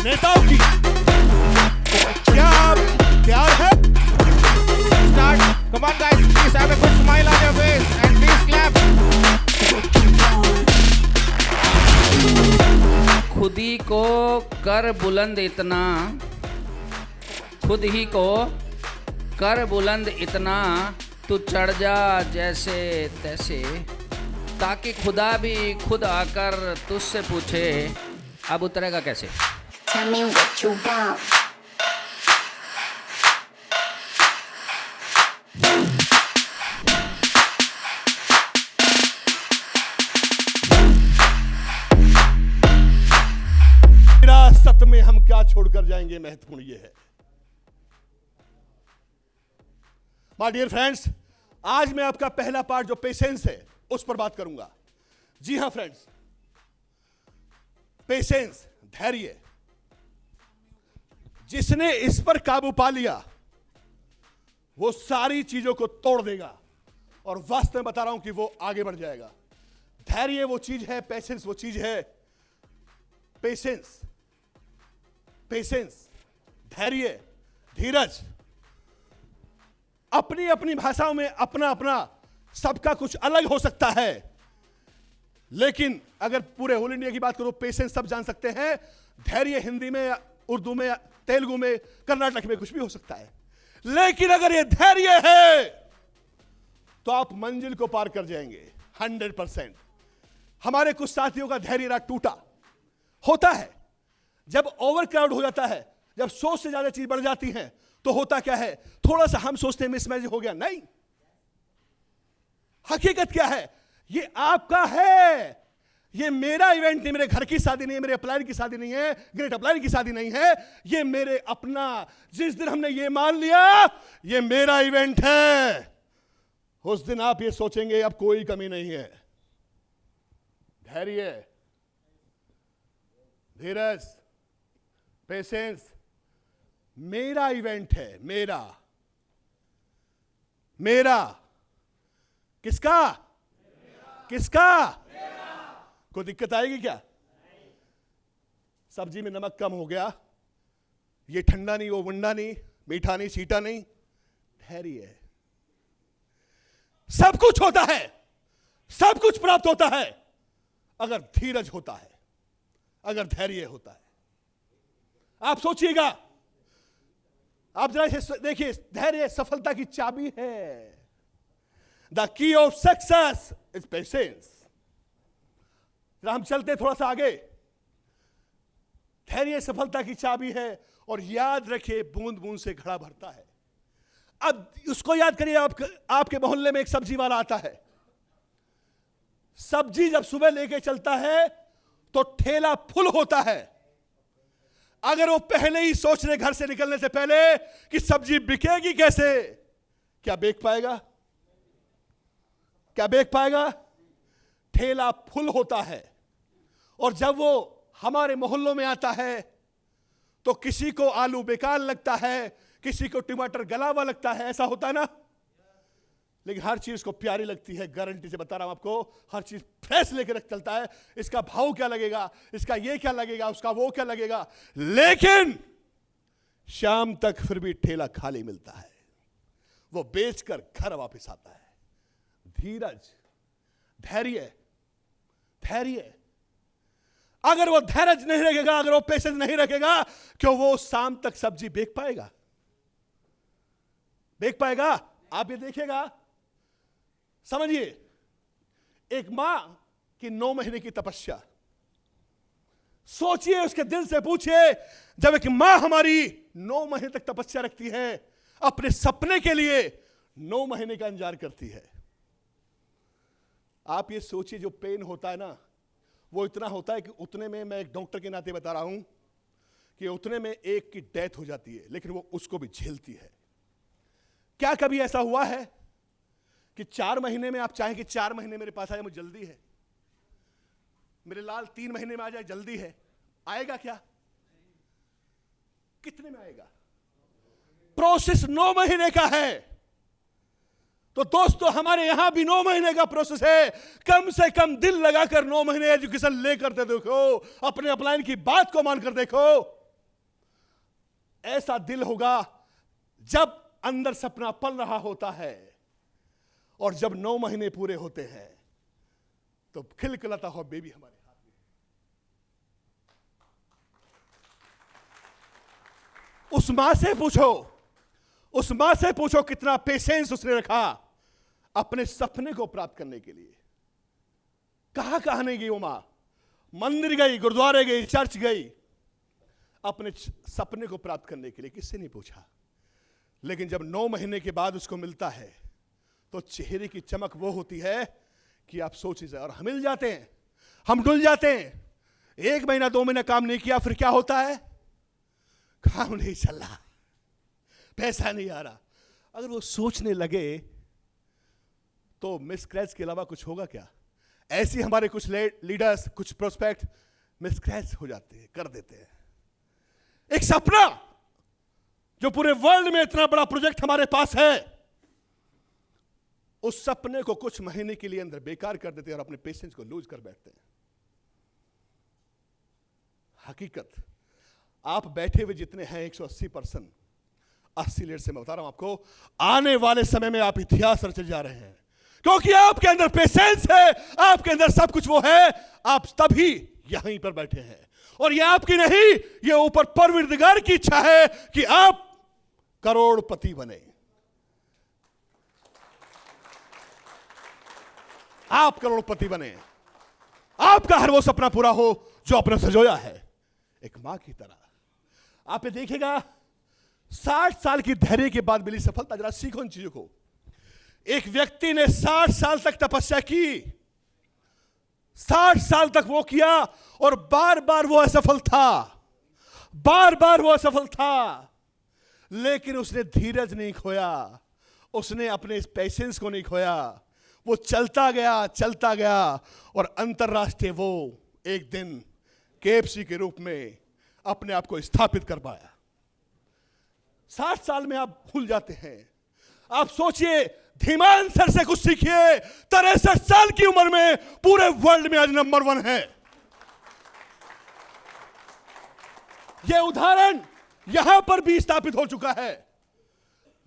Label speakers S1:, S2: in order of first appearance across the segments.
S1: नेताओं की। क्या आप तैयार हैं?
S2: Start. Come on, guys. Please have a good smile on your face and please clap.
S3: खुद ही को कर बुलंद इतना, खुद ही को कर बुलंद इतना, तू चढ़ जा जैसे तैसे, ताकि खुदा भी खुद आकर तुझसे पूछे अब उतरेगा कैसे।
S4: Tell me what you want.
S1: विरासत में हम क्या छोड़कर जाएंगे, महत्वपूर्ण ये है। माय डियर फ्रेंड्स, आज मैं आपका पहला पार्ट जो पेशेंस है उस पर बात करूंगा। जी हां फ्रेंड्स, पेशेंस, धैर्य, जिसने इस पर काबू पा लिया वो सारी चीजों को तोड़ देगा और वास्तव में बता रहा हूं कि वो आगे बढ़ जाएगा। धैर्य वो चीज है, पेशेंस वो चीज है। पेशेंस, पेशेंस, धैर्य, धीरज, अपनी अपनी भाषाओं में अपना अपना सबका कुछ अलग हो सकता है, लेकिन अगर पूरे होल इंडिया की बात करो पेशेंस सब जान सकते हैं। धैर्य हिंदी में, उर्दू में, तेलुगु में, कर्नाटक में कुछ भी हो सकता है, लेकिन अगर ये धैर्य है तो आप मंजिल को पार कर जाएंगे 100%। हमारे कुछ साथियों का धैर्य रात टूटा होता है जब ओवर क्राउड हो जाता है, जब 100 से ज्यादा चीज बढ़ जाती हैं तो होता क्या है, थोड़ा सा हम सोचते हैं मिसमैच हो गया। नहीं, हकीकत क्या है, ये आपका है, ये मेरा इवेंट नहीं, मेरे घर की शादी नहीं है, मेरे अपलाइन की शादी नहीं है, ग्रेट अपलाइन की शादी नहीं है, ये मेरे अपना। जिस दिन हमने ये मान लिया ये मेरा इवेंट है, उस दिन आप ये सोचेंगे अब कोई कमी नहीं है। धैर्य, धीरज, पेशेंस, मेरा इवेंट है, मेरा। मेरा किसका? किसका? कोई दिक्कत आएगी क्या? सब्जी में नमक कम हो गया, ये ठंडा नहीं, वो वंडा नहीं, मीठा नहीं, सीटा नहीं। धैर्य है, सब कुछ होता है, सब कुछ प्राप्त होता है अगर धीरज होता है, अगर धैर्य होता है। आप सोचिएगा, आप जरा देखिए, धैर्य सफलता की चाबी है। The key of success is patience. हम चलते थोड़ा सा आगे। धैर्य सफलता की चाबी है, और याद रखिए बूंद बूंद से घड़ा भरता है। अब उसको याद करिए, आपके मोहल्ले में एक सब्जी वाला आता है, सब्जी जब सुबह लेके चलता है तो ठेला फुल होता है। अगर वो पहले ही सोच ले घर से निकलने से पहले कि सब्जी बिकेगी कैसे, क्या बेच पाएगा? क्या बेच पाएगा? ठेला फुल होता है। और जब वो हमारे मोहल्लों में आता है तो किसी को आलू बेकार लगता है, किसी को टमाटर गला हुआ लगता है, ऐसा होता है ना। लेकिन हर चीज को प्यारी लगती है, गारंटी से बता रहा हूं आपको, हर चीज फ्रेश लेकर चलता है। इसका भाव क्या लगेगा, इसका ये क्या लगेगा, उसका वो क्या लगेगा, लेकिन शाम तक फिर भी ठेला खाली मिलता है, वो बेचकर घर वापस आता है। धीरज, धैर्य, धैर्य। अगर वो धैर्य नहीं रखेगा, अगर वो पेशेंस नहीं रखेगा, क्यों वो शाम तक सब्जी बेच पाएगा? बेच पाएगा? आप ये देखिएगा, समझिए, एक मां की 9 महीने की तपस्या, सोचिए, उसके दिल से पूछिए, जब एक मां हमारी 9 महीने तक तपस्या रखती है, अपने सपने के लिए 9 महीने का इंतजार करती है। आप ये सोचिए, जो पेन होता है ना, वो इतना होता है कि उतने में, मैं एक डॉक्टर के नाते बता रहा हूं कि उतने में एक की डेथ हो जाती है, लेकिन वो उसको भी झेलती है। क्या कभी ऐसा हुआ है कि 4 महीने में आप चाहें कि 4 महीने मेरे पास आए, मुझे जल्दी है, मेरे लाल 3 महीने में आ जाए, जल्दी है? आएगा क्या? कितने में आएगा? प्रोसेस 9 महीने का है। तो दोस्तों, हमारे यहां भी 9 महीने का प्रोसेस है। कम से कम दिल लगाकर 9 महीने एजुकेशन लेकर दे देखो, अपने अपलाइन की बात को मानकर देखो, ऐसा दिल होगा जब अंदर सपना पल रहा होता है और जब 9 महीने पूरे होते हैं तो खिलखिलाता हो बेबी हमारे हाथ में। उस मां से पूछो कितना पेशेंस उसने रखा अपने सपने को प्राप्त करने के लिए। कहां नहीं गई वो मां, मंदिर गई, गुरुद्वारे गई, चर्च गई, अपने सपने को प्राप्त करने के लिए। किससे नहीं पूछा। लेकिन जब 9 महीने के बाद उसको मिलता है तो चेहरे की चमक वो होती है कि आप सोच ही जाए। और हम हिल जाते हैं, हम डुल जाते हैं। 1 महीना 2 महीना काम नहीं किया, फिर क्या होता है? काम नहीं चल रहा, पैसा नहीं आ रहा। अगर वो सोचने लगे तो मिसक्रैच के अलावा कुछ होगा क्या? ऐसे हमारे कुछ लीडर्स, कुछ प्रोस्पेक्ट मिसक्रैच हो जाते हैं, कर देते हैं। एक सपना जो पूरे वर्ल्ड में इतना बड़ा प्रोजेक्ट हमारे पास है, उस सपने को कुछ महीने के लिए अंदर बेकार कर देते हैं और अपने पेशेंस को लूज कर बैठते हैं। हकीकत, आप बैठे हुए जितने हैं 180% 80 लीडर से मैं बता रहा हूं आपको, आने वाले समय में आप इतिहास रचे जा रहे हैं, क्योंकि आपके अंदर पेशेंस है, आपके अंदर सब कुछ वो है। आप तभी यहीं पर बैठे हैं और ये आपकी नहीं, ये ऊपर परवरदिगार की इच्छा है कि आप करोड़पति बने। आप करोड़पति बने, आपका हर वो सपना पूरा हो जो आपने सजोया है एक मां की तरह। आप ये देखिएगा 60 साल की धैर्य के बाद मिली सफलता। जरा सीखो इन चीजों को। एक व्यक्ति ने 60 साल तक तपस्या की, 60 साल तक वो किया और बार बार वो असफल था, बार बार वो असफल था, लेकिन उसने धीरज नहीं खोया, उसने अपने पेशेंस को नहीं खोया। वो चलता गया और अंतरराष्ट्रीय वो एक दिन KFC के रूप में अपने आप को स्थापित कर पाया। 60 साल में आप भूल जाते हैं। आप सोचिए, धीमान सर से कुछ सीखिए। 63 साल की उम्र में पूरे वर्ल्ड में आज नंबर 1 है। यह उदाहरण यहां पर भी स्थापित हो चुका है।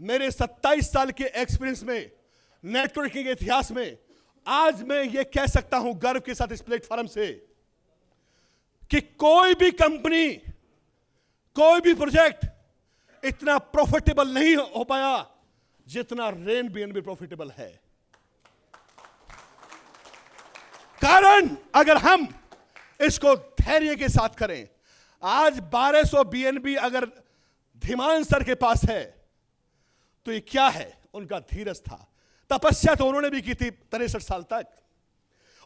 S1: मेरे 27 साल के एक्सपीरियंस में, नेटवर्किंग के इतिहास में, आज मैं यह कह सकता हूं गर्व के साथ इस प्लेटफॉर्म से कि कोई भी कंपनी, कोई भी प्रोजेक्ट इतना प्रॉफिटेबल नहीं हो पाया जितना रेन BNB प्रॉफिटेबल है। कारण अगर हम इसको धैर्य के साथ करें, आज 1200 BNB अगर धीमान सर के पास है तो ये क्या है? उनका धीरज था। तपस्या तो उन्होंने भी की थी 63 साल तक।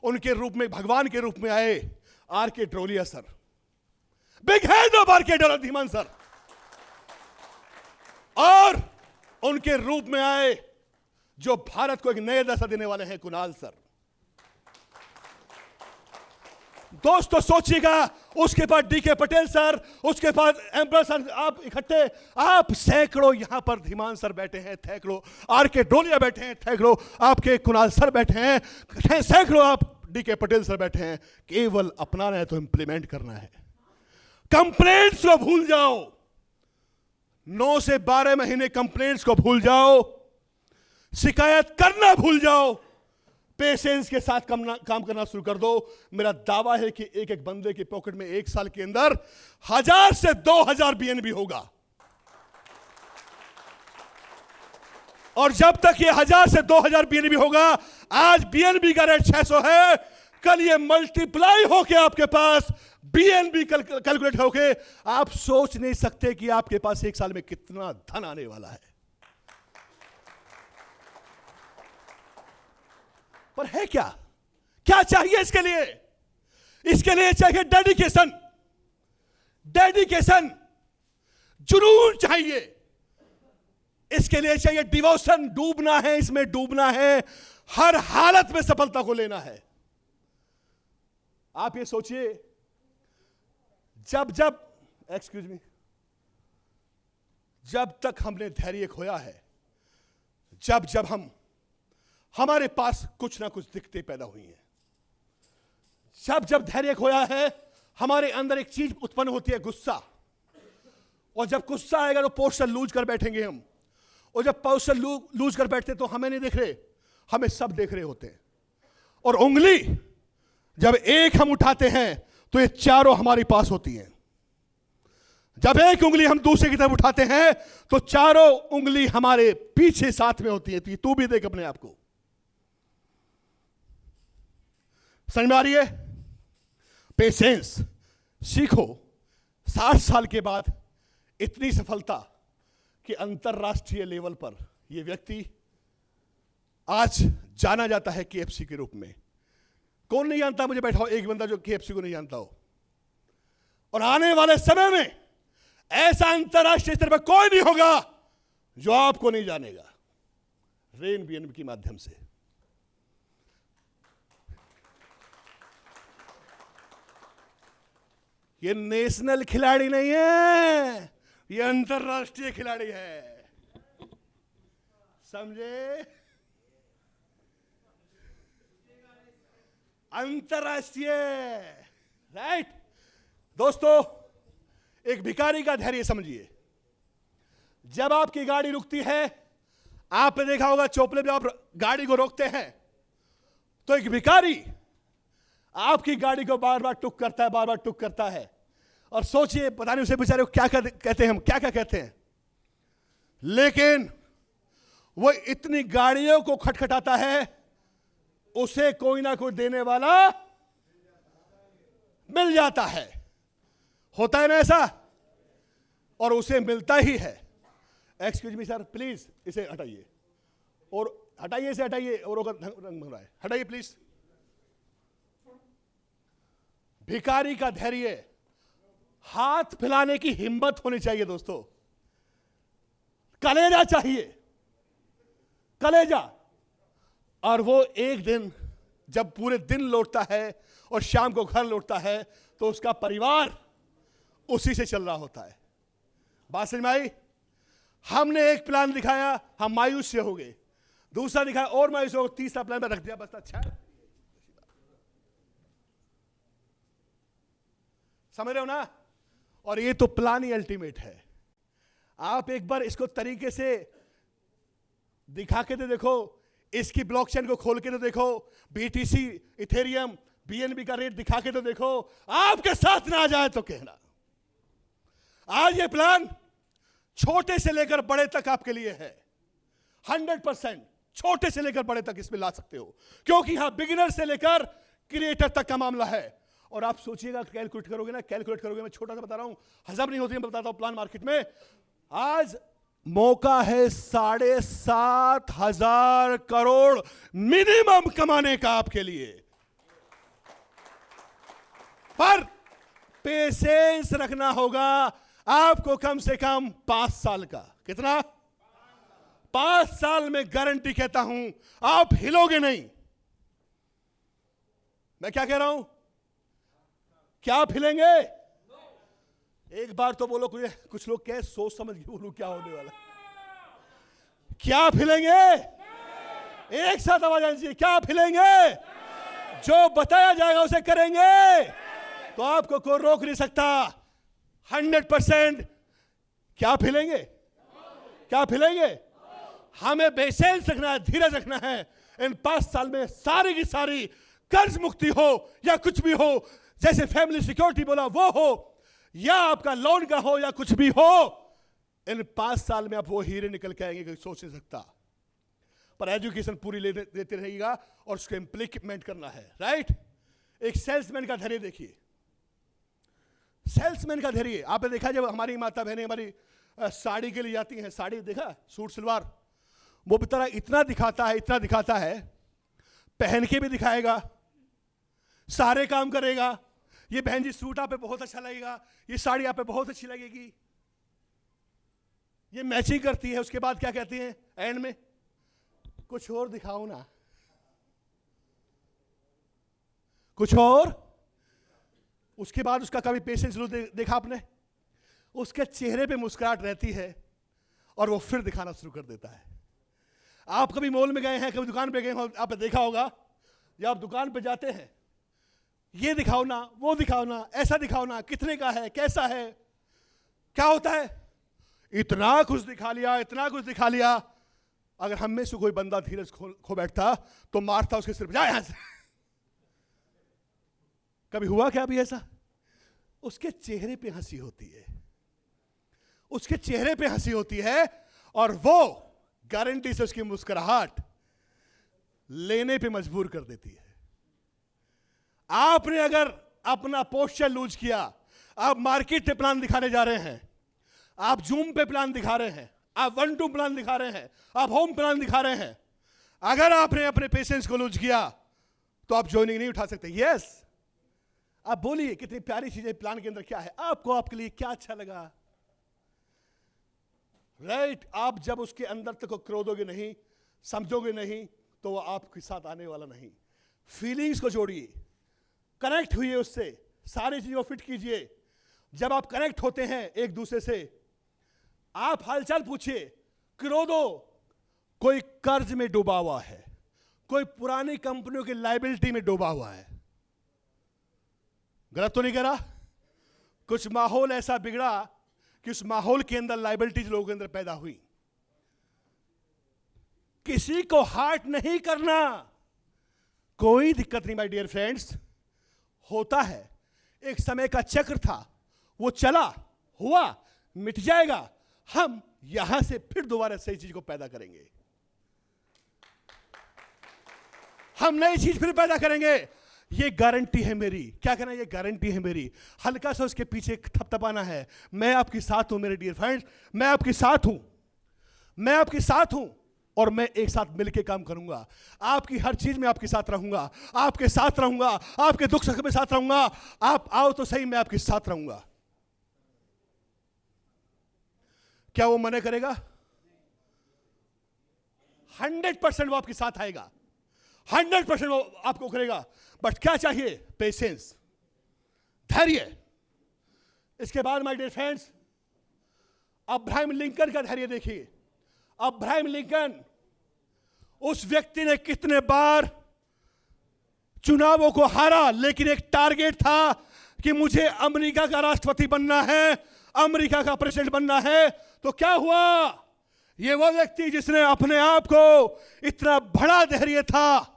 S1: उनके रूप में, भगवान के रूप में आए RK Drolia sir, big head of RK Drolia Dhiman sir, और उनके रूप में आए जो भारत को एक नए दशा देने वाले हैं, कुणाल सर। दोस्तों सोचिएगा, उसके बाद DK पटेल सर, उसके बाद एम्पर सर, आप इकट्ठे, आप सैकड़ों यहां पर धीमान सर बैठे हैं, सैकड़ों RK ड्रोलिया बैठे हैं, सैकड़ों आपके कुणाल सर बैठे हैं, सैकड़ों आप DK पटेल सर बैठे हैं। केवल अपनाना है तो इंप्लीमेंट करना है। कंप्लेंट्स को भूल जाओ, 9 से 12 महीने कंप्लेंट्स को भूल जाओ, शिकायत करना भूल जाओ, पेशेंस के साथ काम करना शुरू कर दो। मेरा दावा है कि एक एक बंदे की पॉकेट में 1 साल के अंदर 1000 से 2000 BNB होगा। और जब तक ये 1000 से 2000 BNB होगा, आज BNB का रेट 600 है, कल ये मल्टीप्लाई होके आपके पास BNB कैलकुलेट होके आप सोच नहीं सकते कि आपके पास 1 साल में कितना धन आने वाला है। पर है क्या? क्या चाहिए इसके लिए? इसके लिए चाहिए डेडिकेशन, जुनून चाहिए। इसके लिए चाहिए डिवोशन, डूबना है, इसमें डूबना है, हर हालत में सफलता को लेना है। आप ये सोचिए, जब तक हमने धैर्य खोया है, जब हमारे पास कुछ ना कुछ दिक्कतें पैदा हुई हैं, जब धैर्य खोया है, हमारे अंदर एक चीज उत्पन्न होती है, गुस्सा। और जब गुस्सा आएगा तो पोस्टर लूज कर बैठेंगे हम, और जब पोस्टर लूज कर बैठते तो हमें नहीं देख रहे, हमें सब देख रहे होते हैं। और उंगली जब एक हम उठाते हैं तो ये चारों हमारे पास होती हैं। जब एक उंगली हम दूसरे की तरफ उठाते हैं तो चारों उंगली हमारे पीछे साथ में होती है। तू भी देख अपने आप को, समझ में आ रही है? पेशेंस सीखो। 60 साल के बाद इतनी सफलता कि अंतरराष्ट्रीय लेवल पर यह व्यक्ति आज जाना जाता है KFC के रूप में। कौन नहीं जानता? मुझे बैठा हो एक बंदा जो KFC को नहीं जानता हो। और आने वाले समय में ऐसा अंतरराष्ट्रीय स्तर पर कोई नहीं होगा जो आपको नहीं जानेगा, रेन BNB के माध्यम से। ये नेशनल खिलाड़ी नहीं है, ये अंतरराष्ट्रीय खिलाड़ी है, समझे? अंतरराष्ट्रीय, राइट? दोस्तों, एक भिखारी का धैर्य समझिए। जब आपकी गाड़ी रुकती है, आपने देखा होगा चोपड़े में आप गाड़ी को रोकते हैं तो एक भिखारी आपकी गाड़ी को बार बार टुक करता है, बार बार टुक करता है। और सोचिए, पता नहीं उसे बेचारे को क्या कहते हैं, हम क्या क्या कहते हैं, लेकिन वो इतनी गाड़ियों को खटखटाता है, उसे कोई ना कोई देने वाला मिल जाता है। होता है ना ऐसा? और उसे मिलता ही है। एक्सक्यूज मी सर, प्लीज इसे हटाइए, और हटाइए, इसे हटाइए, और रंग भंग रहा है, हटाइए प्लीज। भिखारी का धैर्य, हाथ फैलाने की हिम्मत होनी चाहिए दोस्तों, कलेजा चाहिए, कलेजा। और वो एक दिन जब पूरे दिन लौटता है और शाम को घर लौटता है तो उसका परिवार उसी से चल रहा होता है। बात समझ में आई? हमने एक प्लान दिखाया, हम मायूस से हो गए, दूसरा दिखाया और मायूस हो गए, तीसरा प्लान में रख दिया, बस अच्छा है। समझ रहे हो ना? और ये तो प्लान ही अल्टीमेट है। आप एक बार इसको तरीके से दिखा के तो देखो, इसकी ब्लॉकचेन को खोल के तो देखो, BTC, इथेरियम, BNB का रेट दिखा के तो देखो, आपके साथ ना आ जाए तो कहना। आज ये प्लान छोटे से लेकर बड़े तक आपके लिए है। 100% छोटे से लेकर बड़े तक इसमें ला सकते हो, क्योंकि यहां बिगिनर से लेकर क्रिएटर तक का मामला है। और आप सोचिएगा, कैलकुलेट करोगे ना, कैलकुलेट करोगे, मैं छोटा सा बता रहा हूं, हजम नहीं होती, मैं बताता हूं। प्लान मार्केट में आज मौका है 7,500 करोड़ मिनिमम कमाने का आपके लिए, पर पेशेंस रखना होगा आपको। कम से कम 5 साल का, कितना? 5 साल में गारंटी कहता हूं, आप हिलोगे नहीं। मैं क्या कह रहा हूं? क्या आप हिलेंगे? एक बार तो बोलो। कुछ लोग कहे सोच समझ के बोलो क्या होने वाला। क्या आप हिलेंगे? एक साथ आवाज आनी चाहिए, क्या आप हिलेंगे? जो बताया जाएगा उसे करेंगे तो आपको कोई रोक नहीं सकता। 100%। क्या आप हिलेंगे? क्या आप हिलेंगे? हमें पेशेंस रखना है, धीरज रखना है। इन 5 साल में सारी की सारी कर्ज मुक्ति हो या कुछ भी हो, जैसे फैमिली सिक्योरिटी बोला वो हो, या आपका लोन का हो या कुछ भी हो, इन 5 साल में आप वो हीरे निकल के आएंगे, कोई सोच नहीं सकता। पर एजुकेशन पूरी देते रहेगा और उसको इंप्लीमेंट करना है, राइट? एक सेल्समैन का धैर्य देखिए, सेल्समैन का धैर्य। आपने देखा जब हमारी माता बहनें हमारी साड़ी के लिए जाती हैं, साड़ी देखा, सूट सलवार, वो बेचारा इतना दिखाता है, इतना दिखाता है, पहन के भी दिखाएगा, सारे काम करेगा। ये बहन जी सूट आप पे बहुत अच्छा लगेगा, ये साड़ी आप पे बहुत अच्छी लगेगी, ये मैचिंग करती है। उसके बाद क्या कहती हैं एंड में? कुछ और दिखाओ ना, कुछ और। उसके बाद उसका कभी पेशेंस देखा आपने? उसके चेहरे पे मुस्कुराहट रहती है और वो फिर दिखाना शुरू कर देता है। आप कभी मॉल में गए हैं, कभी दुकान पे गए हो, आपने देखा होगा, जब आप दुकान पे जाते हैं, ये दिखाओ ना, वो दिखाओ ना, ऐसा दिखाओ ना, कितने का है, कैसा है, क्या होता है? इतना कुछ दिखा लिया, इतना कुछ दिखा लिया। अगर हम में से कोई बंदा धीरज खो बैठता तो मारता उसके सिर पे, जा यहां से। कभी हुआ क्या अभी ऐसा? उसके चेहरे पे हंसी होती है, उसके चेहरे पे हंसी होती है, और वो गारंटी से उसकी मुस्कुराहट लेने पे मजबूर कर देती है। आपने अगर अपना पोस्चर लूज किया, आप मार्केट पे प्लान दिखाने जा रहे हैं, आप जूम पे प्लान दिखा रहे हैं, आप 1-2 प्लान दिखा रहे हैं, आप होम प्लान दिखा रहे हैं, अगर आपने अपने पेशेंस को लूज किया तो आप ज्वाइनिंग नहीं उठा सकते। यस, आप बोलिए कितनी प्यारी चीजें प्लान के अंदर क्या है, आपको आपके लिए क्या अच्छा लगा, राइट? आप जब उसके अंदर तक को क्रोधोगे नहीं, समझोगे नहीं, तो वो आपके साथ आने वाला नहीं। फीलिंग्स को जोड़िए, कनेक्ट हुई उससे, सारी चीजों को फिट कीजिए। जब आप कनेक्ट होते हैं एक दूसरे से, आप हालचाल पूछिए। क्रोधो कोई कर्ज में डूबा हुआ है, कोई पुरानी कंपनियों की लायबिलिटी में डूबा हुआ है। गलत तो नहीं कह रहा? कुछ माहौल ऐसा बिगड़ा कि उस माहौल के अंदर लायबिलिटीज लोगों के अंदर पैदा हुई। किसी को हार्ट नहीं करना, कोई दिक्कत नहीं माय डियर फ्रेंड्स। होता है, एक समय का चक्र था, वो चला, हुआ, मिट जाएगा। हम यहां से फिर दोबारा सही चीज को पैदा करेंगे, हम नई चीज फिर पैदा करेंगे। ये गारंटी है मेरी। क्या कहना? ये गारंटी है मेरी। हल्का सा उसके पीछे थपथपाना है। मैं आपके साथ हूं मेरे डियर फ्रेंड्स, मैं आपके साथ हूं, मैं आपके साथ हूं, और मैं एक साथ मिलकर काम करूंगा। आपकी हर चीज में आपके साथ रहूंगा, आपके साथ रहूंगा, आपके दुख सुख में साथ रहूंगा। आप आओ तो सही, मैं आपके साथ रहूंगा। क्या वो मना करेगा? 100% वो आपके साथ आएगा, 100% वो आपको करेगा। बट क्या चाहिए? पेशेंस, धैर्य। इसके बाद my dear friends, Abraham Lincoln का धैर्य देखिए। अब्राहम लिंकन, उस व्यक्ति ने कितने बार चुनावों को हारा, लेकिन एक टारगेट था कि मुझे अमेरिका का राष्ट्रपति बनना है, अमेरिका का प्रेसिडेंट बनना है। तो क्या हुआ? ये वो व्यक्ति जिसने अपने आप को, इतना बड़ा धैर्य था,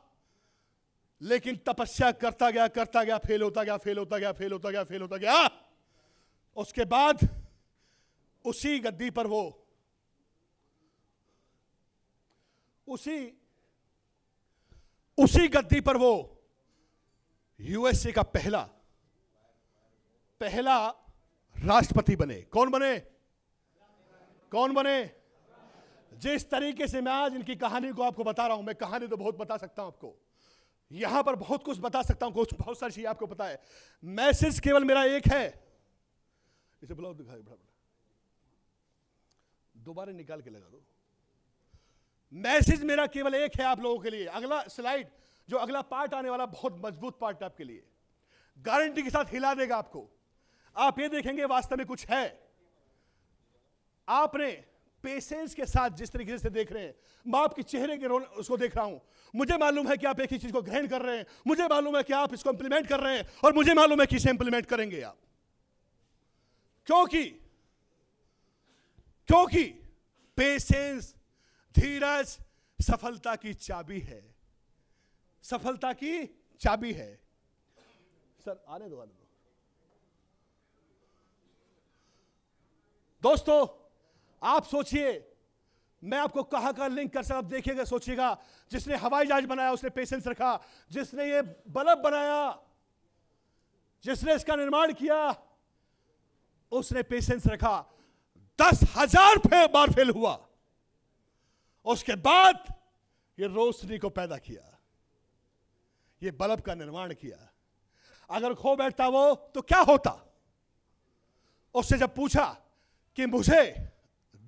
S1: लेकिन तपस्या करता गया, करता गया, फेल होता गया, फेल होता गया, फेल होता गया, फेल होता गया। उसके बाद उसी गद्दी पर वो, उसी गद्दी पर वो यूएसए का पहला राष्ट्रपति बने। कौन बने? कौन बने? जिस तरीके से मैं आज इनकी कहानी को आपको बता रहा हूं, मैं कहानी तो बहुत बता सकता हूं आपको, यहां पर बहुत कुछ बता सकता हूं, कुछ बहुत सारी चीजें आपको पता है। मैसेज केवल मेरा एक है, इसे बुलाओ, दिखाई दोबारा निकाल के लगा दो। मैसेज मेरा केवल एक है आप लोगों के लिए। अगला स्लाइड, जो अगला पार्ट आने वाला, बहुत मजबूत पार्ट है आपके लिए, गारंटी के साथ हिला देगा आपको। आप ये देखेंगे वास्तव में कुछ है। आपने पेशेंस के साथ जिस तरीके से देख रहे हैं, मैं आपके चेहरे के उसको देख रहा हूं, मुझे मालूम है कि आप एक ही चीज को ग्रहण कर रहे हैं, मुझे मालूम है कि आप इसको इंप्लीमेंट कर रहे हैं, और मुझे मालूम है कि इसे इंप्लीमेंट करेंगे आप। क्योंकि पेशेंस, धीरज सफलता की चाबी है, सफलता की चाबी है। सर आने दो। दोस्तों, आप सोचिए, मैं आपको कहां का लिंक कर सकता, आप देखिएगा, सोचिएगा। जिसने हवाई जहाज बनाया उसने पेशेंस रखा, जिसने ये बल्ब बनाया, जिसने इसका निर्माण किया, उसने पेशेंस रखा। 10,000 बार फेल हुआ, उसके बाद ये रोशनी को पैदा किया, ये बल्ब का निर्माण किया। अगर खो बैठता वो तो क्या होता? उससे जब पूछा कि मुझे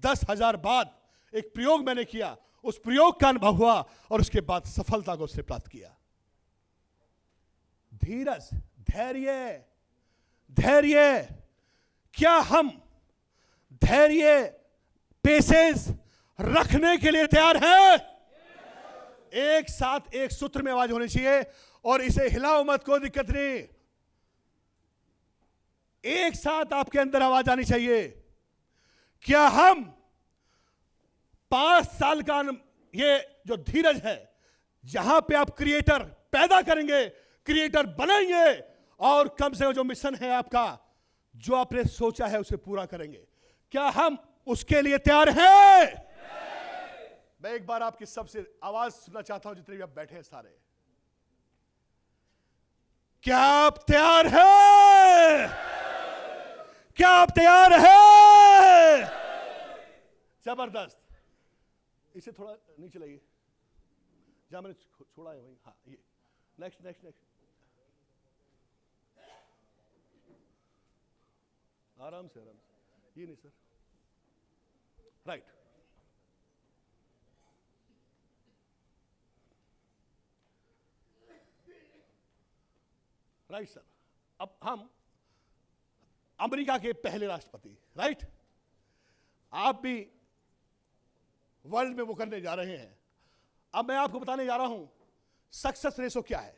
S1: 10,000 बाद एक प्रयोग मैंने किया, उस प्रयोग का अनुभव हुआ, और उसके बाद सफलता को उसने प्राप्त किया। धीरज, धैर्य। क्या हम धैर्य, पेशेंस रखने के लिए तैयार हैं? एक साथ एक सूत्र में आवाज होनी चाहिए, और इसे हिलाओ मत, कोई दिक्कत नहीं। एक साथ आपके अंदर आवाज आनी चाहिए। क्या हम 5 साल का ये जो धीरज है, जहां पे आप क्रिएटर पैदा करेंगे, क्रिएटर बनाएंगे, और कम से कम जो मिशन है आपका, जो आपने सोचा है उसे पूरा करेंगे, क्या हम उसके लिए तैयार हैं? मैं एक बार आपकी सबसे आवाज सुनना चाहता हूं, जितने भी आप बैठे हैं सारे, क्या आप तैयार हैं? क्या आप तैयार हैं? जबरदस्त। इसे थोड़ा नीचे लाइए, जहां मैंने छोड़ा है वहीं। हाँ, ये नेक्स्ट नेक्स्ट नेक्स्ट, आराम से आराम से, ये नहीं सर, राइट। Right sir. अब हम अमेरिका के पहले राष्ट्रपति, राइट, आप भी वर्ल्ड में वो करने जा रहे हैं। अब मैं आपको बताने जा रहा हूं सक्सेस रेशो क्या है।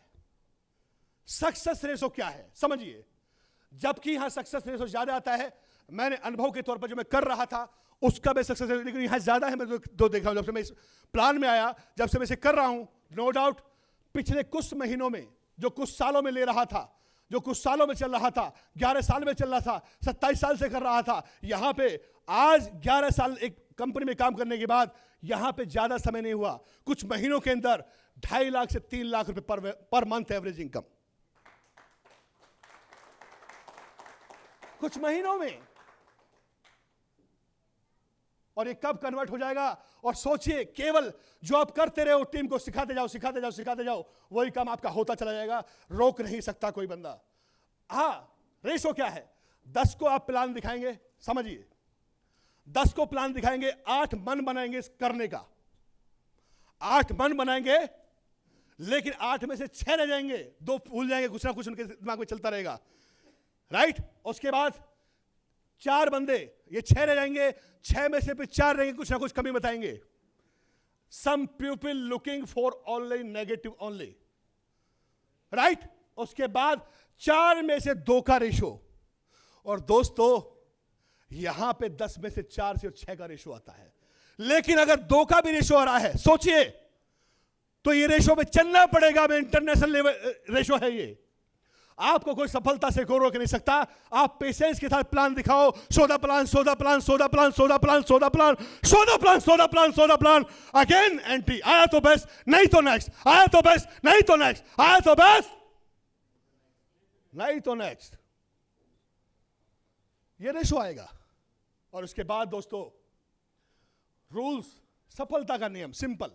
S1: सक्सेस रेशो क्या है समझिए। जबकि यहां सक्सेस रेशो ज्यादा आता है, मैंने अनुभव के तौर पर जो मैं कर रहा था उसका भी सक्सेस रेशो, लेकिन यहां ज्यादा है। मैं दो देख रहा हूं, जब से मैं इस प्लान में आया, जब से मैं इसे कर रहा हूं, नो डाउट पिछले कुछ महीनों में, जो कुछ सालों में ले रहा था, जो कुछ सालों में चल रहा था, 11 साल में चल रहा था, 27 साल से कर रहा था, यहां पे आज 11 साल एक कंपनी में काम करने के बाद यहां पे ज्यादा समय नहीं हुआ, कुछ महीनों के अंदर 2.5 लाख से 3 लाख रुपए पर मंथ एवरेज इनकम, कुछ महीनों में। और ये कब कन्वर्ट हो जाएगा? और सोचिए, केवल जो आप करते रहे हो, टीम को सिखाते जाओ सिखाते जाओ सिखाते जाओ, वही काम आपका होता चला जाएगा, रोक नहीं सकता कोई बंदा। हाँ, रेशो क्या है? 10 को आप प्लान दिखाएंगे, समझिए 10 को प्लान दिखाएंगे, 8 मन बनाएंगे करने का, 8 मन बनाएंगे, लेकिन 8 में से 6 रह जाएंगे, 2 भूल जाएंगे, कुछ ना कुछ उनके दिमाग में चलता रहेगा, राइट। उसके बाद 4 बंदे, ये 6 रह जाएंगे, 6 में से फिर 4 रहेंगे, कुछ ना कुछ कमी बताएंगे। Some people looking for only negative only, right. उसके बाद 4 में से 2 का रेशो, और दोस्तों यहां पे 10 में से 4 से 6 का रेशो आता है। लेकिन अगर 2 का भी रेशो आ रहा है, सोचिए, तो ये रेशो पे चलना पड़ेगा। में इंटरनेशनल लेवल रेशो है ये, आपको कोई सफलता से को रोक नहीं सकता। आप पेशेंस के साथ प्लान दिखाओ, 14 plan 14 plan 14 plan 14 plan 14 plan 14 plan 14 plan 14 plan, again entry, आया तो बेस्ट नहीं तो नेक्स्ट, आया तो बेस्ट नहीं तो नेक्स्ट, आया तो बेस्ट नहीं तो नेक्स्ट, ये रेशो आएगा। और उसके बाद दोस्तों रूल्स, सफलता का नियम सिंपल,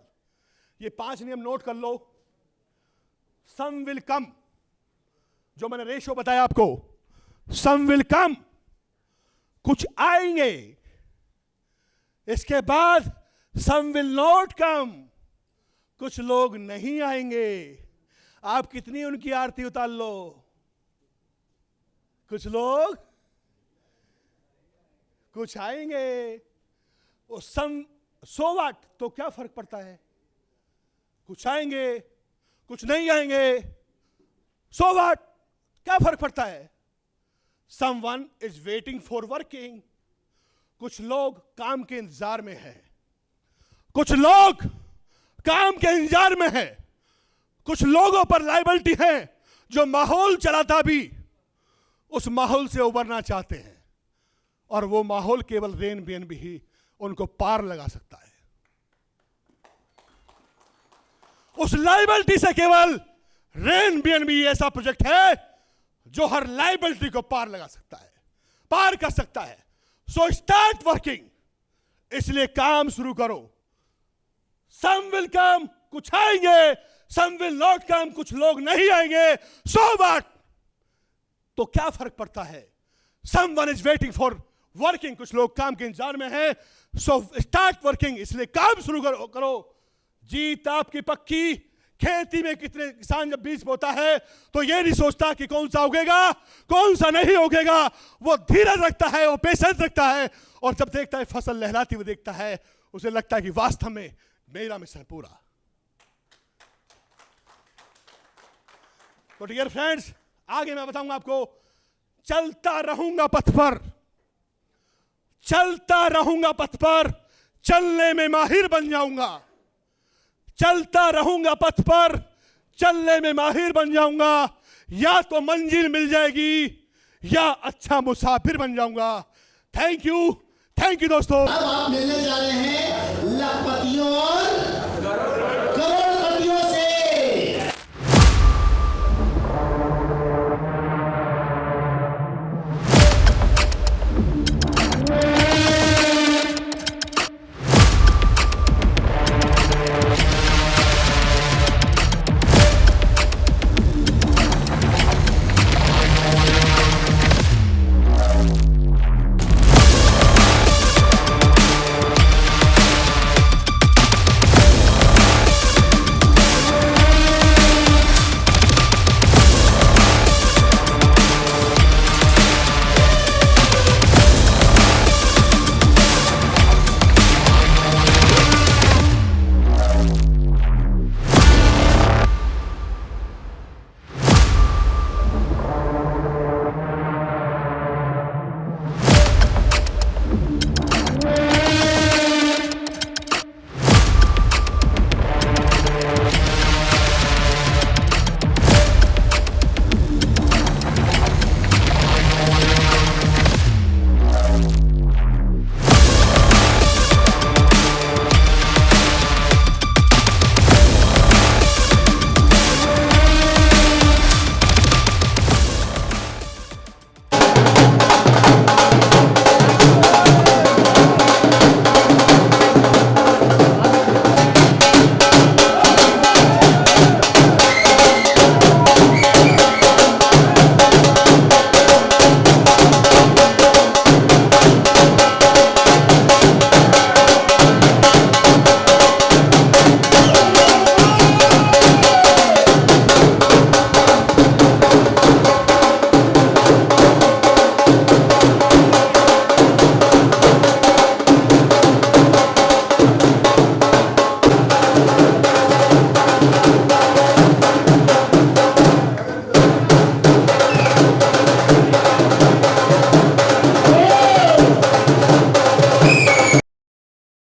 S1: ये 5 नियम नोट कर लो। सम विल कम, जो मैंने रेशो बताया आपको, सम विल कम, कुछ आएंगे। इसके बाद सम विल नॉट कम, कुछ लोग नहीं आएंगे। आप कितनी उनकी आरती उतार लो, कुछ लोग कुछ आएंगे। और सम सो व्हाट, तो क्या फर्क पड़ता है, कुछ आएंगे कुछ नहीं आएंगे, सो व्हाट, क्या फर्क पड़ता है। Someone is waiting for working, कुछ लोग काम के इंतजार में हैं, कुछ लोग काम के इंतजार में हैं, कुछ लोगों पर लायबिलिटी है, जो माहौल चलाता भी उस माहौल से उबरना चाहते हैं, और वो माहौल केवल रेन बीएन भी ही उनको पार लगा सकता है। उस लायबिलिटी से केवल रेन बीएन भी ऐसा प्रोजेक्ट है जो हर लायबिलिटी को पार लगा सकता है, पार कर सकता है। सो स्टार्ट वर्किंग, इसलिए काम शुरू करो। सम विल कम, कुछ आएंगे, सम विल नॉट कम, कुछ लोग नहीं आएंगे, सो व्हाट, तो क्या फर्क पड़ता है। Someone is waiting for working, कुछ लोग काम के इंतजार में हैं, सो स्टार्ट वर्किंग, इसलिए काम शुरू करो। जीत आपकी पक्की। खेती में कितने किसान जब बीज बोता है तो ये नहीं सोचता कि कौन सा उगेगा कौन सा नहीं उगेगा, वो धीरज रखता है, वो पेशेंस रखता है, और जब देखता है फसल लहराती हुई देखता है, उसे लगता है कि वास्तव में मेरा मिशन पूरा। तो डियर फ्रेंड्स, आगे मैं बताऊंगा आपको, चलता रहूंगा पथ पर, चलता रहूंगा पथ पर, चलने में माहिर बन जाऊंगा। चलता रहूंगा पथ पर, चलने में माहिर बन जाऊंगा। या तो मंजिल मिल जाएगी या अच्छा मुसाफिर बन जाऊंगा। थैंक यू दोस्तों।
S5: अब आप मिलने जा रहे हैं लखपतियों और